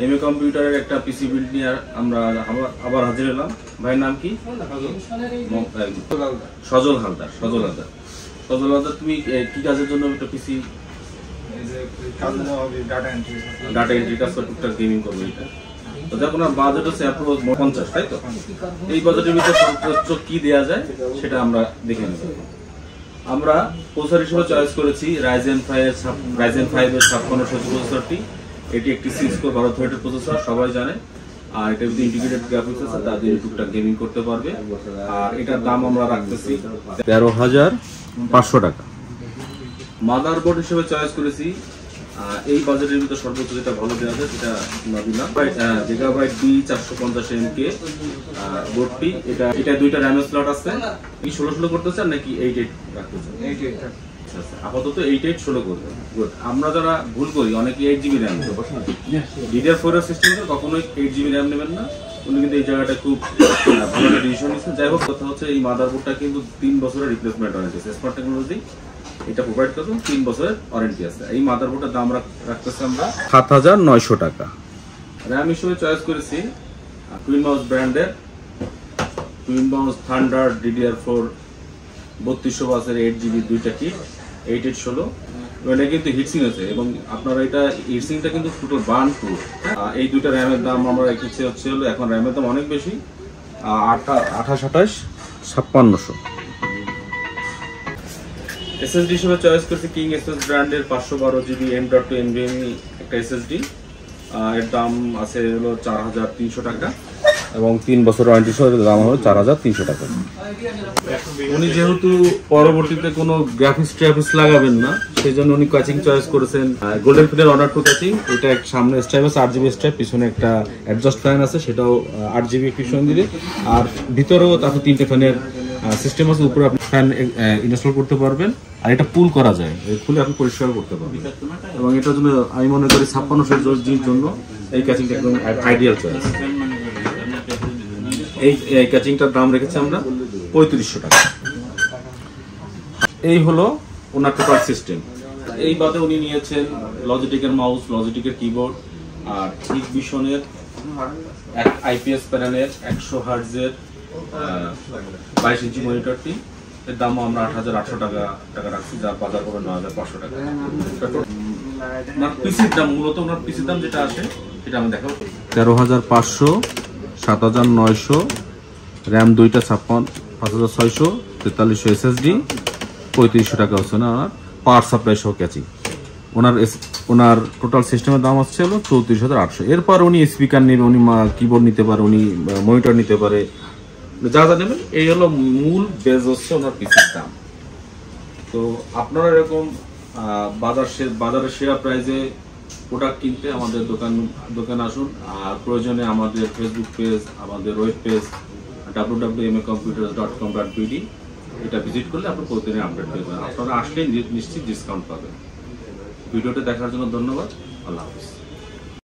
MA কম্পিউটারের একটা PC build নিয়ে আমরা আবার হাজির হলাম। ভাইয়ের নাম কি? সজল হালদার। সজল হালদার, তুমি কি কাজের জন্য একটা পিসি? ডাটা এন্ট্রি কাজ করে, টুকটাক গেমিং করবে। এটা তো দেখো না, বাজেট হচ্ছে 50, তাই তো? এই বাজেটের ভিতরে সর্বোচ্চ কি দেওয়া যায় সেটা আমরা দেখে নেব। আমরা প্রসেসর হিসেবে চয়েস করেছি Ryzen 5 এর 5600 প্রসেসরটি। এটি একটি সিসকো 12 থ্রেডের প্রসেসর, সবাই জানে। আর এটা যদি ইন্টিগ্রেটেড গ্রাফিক্স আছে, তার দিয়ে টুকটাক গেমিং করতে পারবে। আর এটার দাম আমরা রাখতেছি 13,500 টাকা। মাদারবোর্ড হিসেবে চয়েস করেছি এই বাজেটের ভিতরে সর্বোচ্চ যেটা ভালো দেওয়া যায় সেটা আমরা দিলাম গিগাবাইট B450MK বোর্ডটি। এটা দুইটা র্যাম স্লট আছে। কি 16 করতে চান নাকি 8 রাখতে চান? 8 আপাতত 8 করবেন। গুড। আমরা যারা ভুল করি, অনেকে 8GB র্যাম DDR4 এর সিস্টেমে কখনোই 8GB র্যাম নেবেন না। উনি কিন্তু এই জায়গাটা খুব ভালো একটা ডিসিশন নিচ্ছেন। যাই হোক, কথা হচ্ছে এই মাদারবোর্ডটা কিন্তু 3 বছরের রিপ্লেসমেন্ট ওয়ারেন্টি আছে। স্মার্ট টেকনোলজি এটা প্রোভাইড করবে, 3 বছরের ওয়ারেন্টি আছে। এই মাদারবোর্ডের দাম রাখতেছি আমরা 7,900 টাকা। র্যাম হিসেবে চয়েস করেছি টুইন মাউস ব্র্যান্ডের টুইন মাউস থান্ডার DDR4 3200 বাসের 8GB দুইটা কিট 8816। এটা কিন্তু হিটসিং আছে এবং আপনারা এটা হিটসিংটা কিন্তু টোটাল বার্ন প্রুফ। এই দুইটা র্যামের দাম আমরা রেখেছি হচ্ছে এখন র্যামের দাম অনেক বেশি, 28 5600। SSD হিসেবে চয়েস করছি কিং এসএস ব্র্যান্ডের 512GB M.2 NVMe একটা SSD। এর দাম আছে হলো 4,300 টাকা এবং 3 বছর ওয়ারেন্টি সহ দাম হলো 4,300 টাকা। উনি যেহেতু পরবর্তীতে কোনো গ্রাফিক্স লাগাবেন না, সেই জন্য উনি ক্যাচিং চয়েস করেছেন গোল্ডেন ফিনের অর্ডার টু ক্যাচিং। এটা সামনে স্ট্রাইপ আছে 8GB স্ট্রাইপ, পিছনে একটা অ্যাডজাস্ট ফ্যান আছে, সেটাও 8GB পিছন দিলে। আর ভিতরেও তারপর 3টে ফ্যানের সিস্টেম আছে, উপরে আপনি ফ্যান ইনস্টল করতে পারবেন। আর এটা পুল করা যায়, খুলে আপনি পরিষ্কার করতে পারবেন। এবং এটার জন্য আমি মনে করি 5600 জন্য এই ক্যাচিংটা একদম আইডিয়াল চয়েস। এই ক্যাচিংটার দাম রেখেছি আমরা 3500 টাকা। এই হলো ওনার টোটাল সিস্টেম। এই বাদে উনি নিয়েছেন লজিটেকের মাউস, লজিটেকের কিবোর্ড আর হিগবিশনের IPS প্যানেলের 100 হার্টজের 22 ইঞ্চি মনিটরটি। এর দামও আমরা 8,800 টাকা রাখছি, যার বাজার করে 9,500 টাকা। পিসির দাম, মূলত ওনার পিসির দাম যেটা আসে সেটা আমি দেখাবো 13,500, 7,900, র্যাম 2টা 5,600, 4300 SSD, 3500 টাকা হচ্ছে না ওনার পাওয়ার সাপ্লাই সহ ক্যাচিং। ওনার টোটাল সিস্টেমের দাম হচ্ছে হলো 34,800। এরপর উনি স্পিকার নেবে, উনি কিবোর্ড নিতে পারে, উনি মনিটর নিতে পারে, যা নেবেন। এই হলো মূল বেজ হচ্ছে ওনার পিসির দাম। তো আপনারা এরকম বাজারের সেরা প্রাইসে প্রোডাক্ট কিনতে আমাদের দোকানে আসুন। আর প্রয়োজনে আমাদের ফেসবুক পেজ, আমাদের ওয়েব পেজ www.emaccomputers.com.bd এটা ভিজিট করলে আপনি প্রতিদিনের আপডেট পেয়ে যাবেন। আপনারা আসলে নিশ্চিত ডিসকাউন্ট পাবেন। ভিডিওটা দেখার জন্য ধন্যবাদ। আল্লাহ হাফিজ।